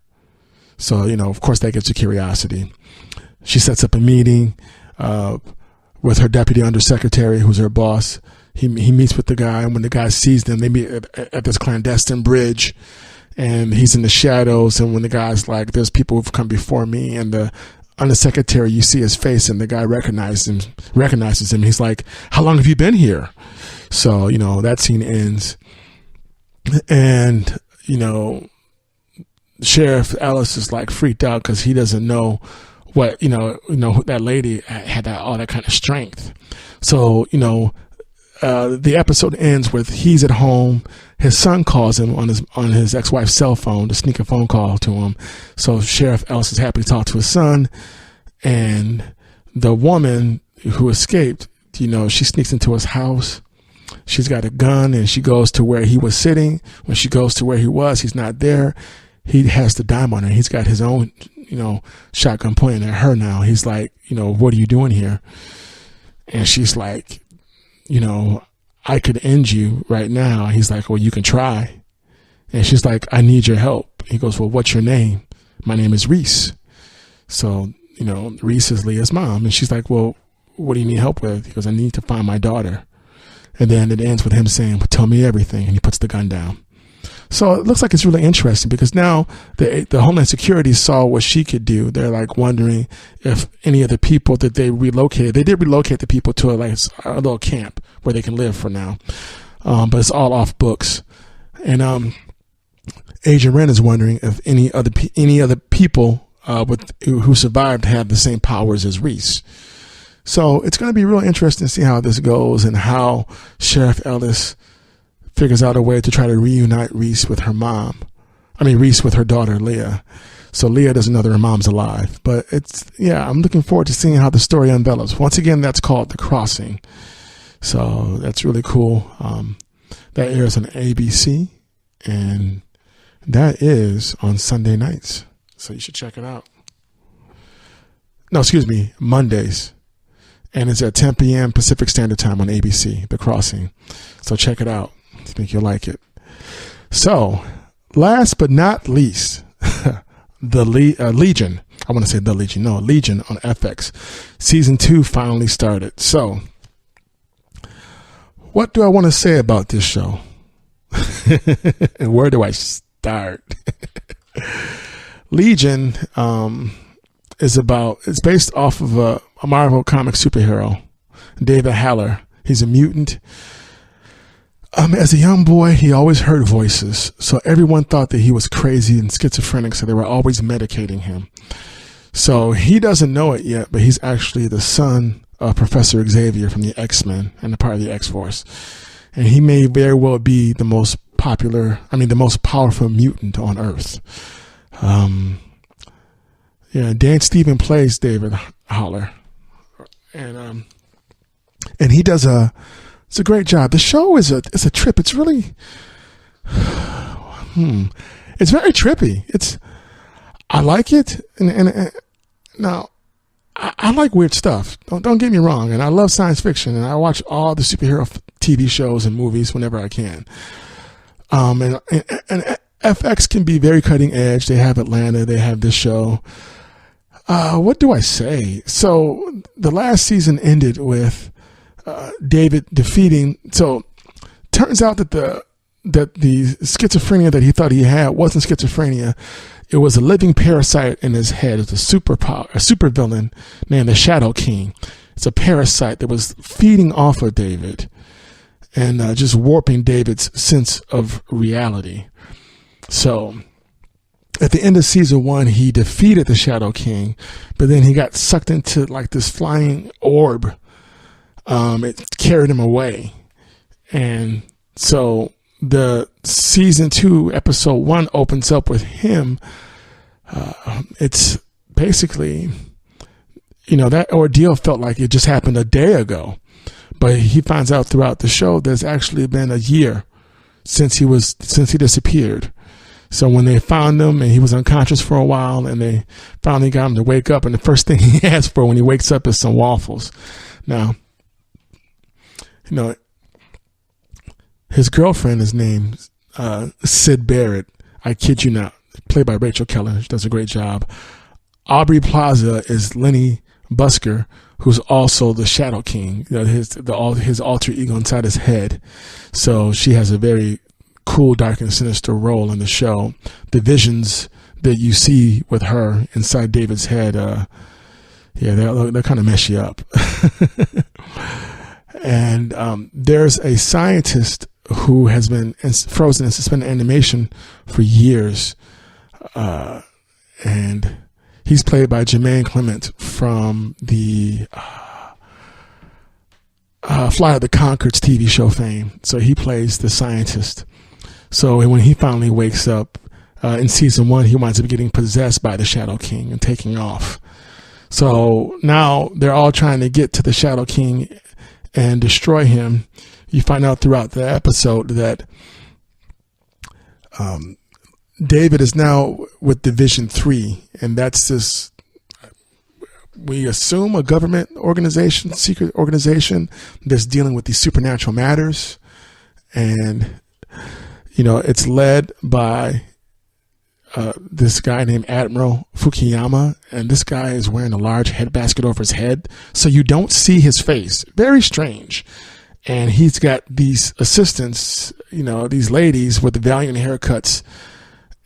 So, of course that gets your curiosity. She sets up a meeting with her deputy undersecretary, who's her boss. he meets with the guy, and when the guy sees them, they meet at this clandestine bridge, and he's in the shadows. And when the guy's like, "There's people who've come before me," and the undersecretary, you see his face, and the guy recognizes him. He's like, "How long have you been here?" So, you know, that scene ends, and, you know, Sheriff Ellis is like freaked out because he doesn't know what, you know, that lady had all that kind of strength. So, you know, the episode ends with he's at home. His son calls him on his ex-wife's cell phone to sneak a phone call to him. So Sheriff Ellis is happy to talk to his son, and the woman who escaped, you know, she sneaks into his house. She's got a gun, and she goes to where he was sitting. When she goes to where he was, he's not there. He has the dime on her. He's got his own, you know, shotgun pointing at her now. He's like, you know, "What are you doing here?" And she's like, "You know, I could end you right now." He's like, "Well, you can try." And she's like, "I need your help." He goes, "Well, what's your name?" "My name is Reese." So, you know, Reese is Leah's mom. And she's like, "Well, what do you need help with?" He goes, "I need to find my daughter." And then it ends with him saying, "Well, tell me everything." And he puts the gun down. So it looks like it's really interesting because now the Homeland Security saw what she could do. They're like wondering if any of the people that they relocated, they did relocate the people to a little camp where they can live for now. But it's all off books. And Agent Wren is wondering if any other people who survived had the same powers as Reese. So it's going to be real interesting to see how this goes and how Sheriff Ellis figures out a way to try to reunite Reese with her daughter, Leah. So Leah doesn't know that her mom's alive. But I'm looking forward to seeing how the story envelops. Once again, that's called The Crossing. So that's really cool. That airs on ABC, and that is on Sunday nights. So you should check it out. No, excuse me, Mondays. And it's at 10 p.m. Pacific Standard Time on ABC, The Crossing. So check it out. I think you'll like it. So, last but not least, the Legion. I want to say The Legion. No, Legion on FX. Season 2 finally started. So, what do I want to say about this show? And where do I start? Legion it's based off of a Marvel comic superhero, David Haller. He's a mutant. As a young boy, he always heard voices. So everyone thought that he was crazy and schizophrenic, so they were always medicating him. So he doesn't know it yet, but he's actually the son of Professor Xavier from the X-Men and a part of the X-Force. And he may very well be the most powerful mutant on Earth. Dan Stevens plays David Haller. And he does it's a great job. The show is a trip. It's really, it's very trippy. I like it. And now I like weird stuff. Don't get me wrong. And I love science fiction, and I watch all the superhero TV shows and movies whenever I can. And FX can be very cutting edge. They have Atlanta. They have this show. What do I say? So the last season ended with David defeating. So turns out that the schizophrenia that he thought he had wasn't schizophrenia. It was a living parasite in his head. It's a super villain named the Shadow King. It's a parasite that was feeding off of David and just warping David's sense of reality. So at the end of season 1, he defeated the Shadow King, but then he got sucked into like this flying orb. It carried him away. And so the season 2, episode 1 opens up with him. It's basically, that ordeal felt like it just happened a day ago, but he finds out throughout the show there's actually been a year since he disappeared. So when they found him and he was unconscious for a while, and they finally got him to wake up, and the first thing he asks for when he wakes up is some waffles. Now, his girlfriend is named Sid Barrett. I kid you not. Played by Rachel Keller. She does a great job. Aubrey Plaza is Lenny Busker, who's also the Shadow King, his alter ego inside his head. So she has a very cool, dark, and sinister role in the show. The visions that you see with her inside David's head, they'll kind of mess you up. And there's a scientist who has been frozen in suspended animation for years, and he's played by Jermaine Clement from the Flight of the Conchords TV show fame. So he plays the scientist. So when he finally wakes up in season 1, he winds up getting possessed by the Shadow King and taking off. So now they're all trying to get to the Shadow King and destroy him. You find out throughout the episode that David is now with Division 3, and that's this, we assume, a government organization, secret organization that's dealing with these supernatural matters. And, it's led by this guy named Admiral Fukuyama, and this guy is wearing a large head basket over his head, so you don't see his face. Very strange. And he's got these assistants, these ladies with the valiant haircuts,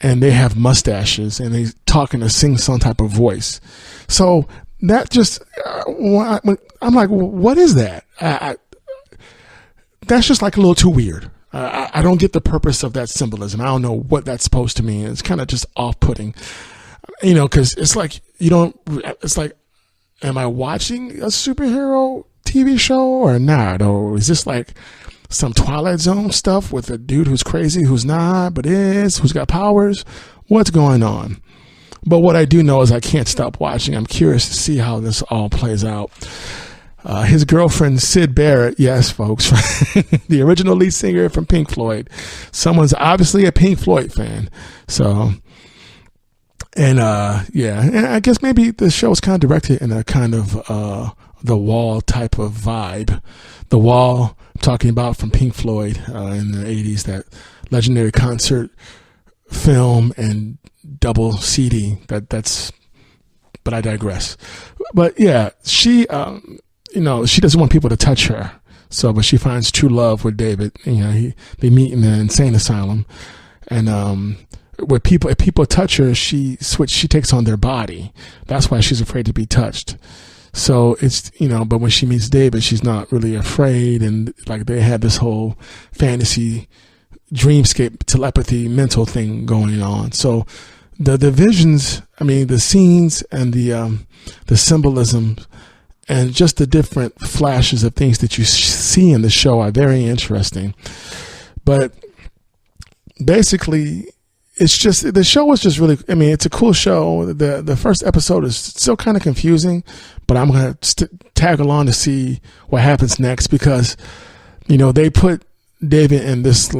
and they have mustaches, and they talk in a sing-song type of voice. So that just, I'm like, what is that? That's just like a little too weird. I don't get the purpose of that symbolism. I don't know what that's supposed to mean. It's kind of just off-putting, because it's like, it's like, am I watching a superhero TV show or not? Or is this like some Twilight Zone stuff with a dude who's crazy, who's not, but is, who's got powers? What's going on? But what I do know is I can't stop watching. I'm curious to see how this all plays out. His girlfriend, Syd Barrett, yes, folks, the original lead singer from Pink Floyd. Someone's obviously a Pink Floyd fan. So, and I guess maybe the show is kind of directed in a kind of The Wall type of vibe. The Wall, I'm talking about from Pink Floyd in the 80s, that legendary concert film and double CD. But I digress. But yeah, she doesn't want people to touch her. So, but she finds true love with David. They meet in the insane asylum, and if people touch her, she takes on their body. That's why she's afraid to be touched. So it's, but when she meets David, she's not really afraid. And like they had this whole fantasy, dreamscape, telepathy, mental thing going on. So the visions, the scenes and the symbolism and just the different flashes of things that you see in the show are very interesting. But basically, it's just, the show is just really, it's a cool show. The first episode is still kind of confusing, but I'm going to tag along to see what happens next, because, they put David in this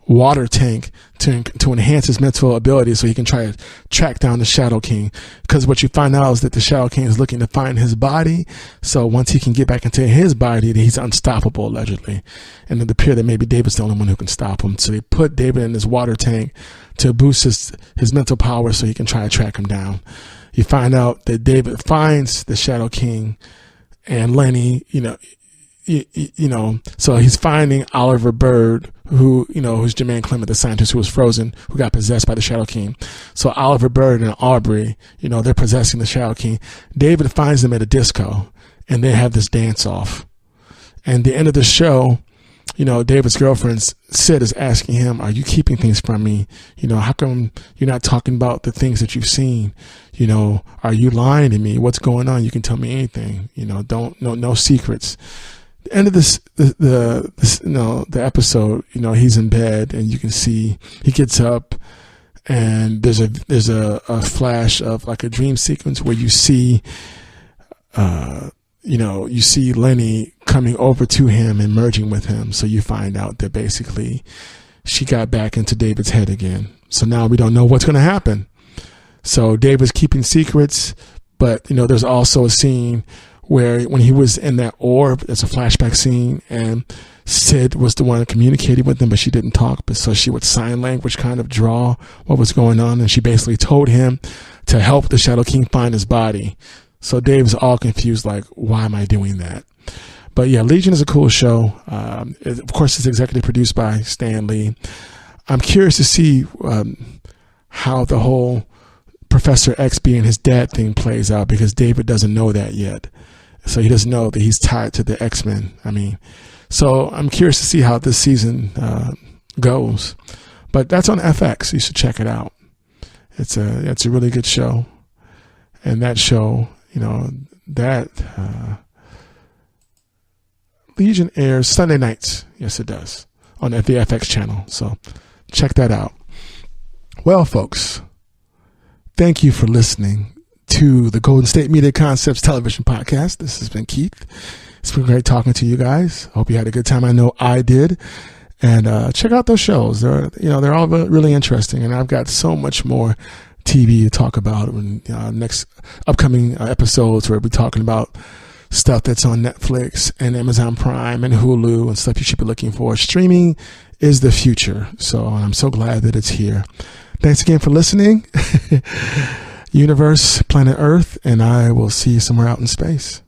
water tank to enhance his mental ability so he can try to track down the Shadow King. Because what you find out is that the Shadow King is looking to find his body. So once he can get back into his body, he's unstoppable, allegedly. And it appears that maybe David's the only one who can stop him. So they put David in this water tank to boost his mental power so he can try to track him down. You find out that David finds the Shadow King, and Lenny, so he's finding Oliver Bird, who's Jermaine Clement, the scientist who was frozen, who got possessed by the Shadow King. So Oliver Bird and Aubrey, they're possessing the Shadow King. David finds them at a disco, and they have this dance off. And the end of the show, David's girlfriend, Syd, is asking him, are you keeping things from me? How come you're not talking about the things that you've seen? Are you lying to me? What's going on? You can tell me anything. No secrets. The end of the episode, he's in bed, and you can see he gets up, and there's a flash of like a dream sequence where you see you see Lenny coming over to him and merging with him. So you find out that basically she got back into David's head again. So now we don't know what's going to happen. So David's keeping secrets, but there's also a scene where when he was in that orb, there's a flashback scene, and Syd was the one communicating with him, but she didn't talk. But so she would sign language kind of draw what was going on, and she basically told him to help the Shadow King find his body. So Dave's all confused, like, why am I doing that? But yeah, Legion is a cool show. Of course, it's executive produced by Stan Lee. I'm curious to see how the whole Professor X being his dad thing plays out, because David doesn't know that yet. So he doesn't know that he's tied to the X-Men. So I'm curious to see how this season goes. But that's on FX. You should check it out. It's a really good show. And that show, Legion airs Sunday nights. Yes, it does. On the FX channel. So check that out. Well, folks, thank you for listening to the Golden State Media Concepts television podcast. This has been Keith. It's been great talking to you guys. Hope you had a good time. I know I did. And check out those shows. They're all really interesting. And I've got so much more TV to talk about in next upcoming episodes, where we'll be talking about stuff that's on Netflix and Amazon Prime and Hulu and stuff you should be looking for. Streaming is the future. So I'm so glad that it's here. Thanks again for listening. Universe, Planet Earth, and I will see you somewhere out in space.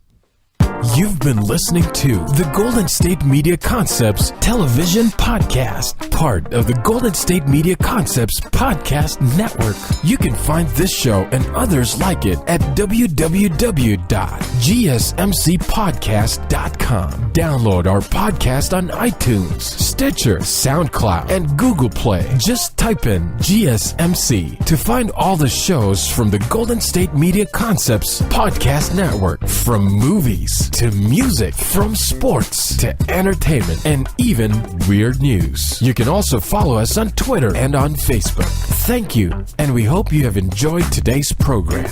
You've been listening to the Golden State Media Concepts television podcast, part of the Golden State Media Concepts podcast network. You can find this show and others like it at www.gsmcpodcast.com. Download our podcast on iTunes, Stitcher, SoundCloud, and Google Play. Just type in GSMC to find all the shows from the Golden State Media Concepts podcast network, from movies to music, from sports to entertainment, and even weird news. You can also follow us on Twitter and on Facebook. Thank you, and we hope you have enjoyed today's program.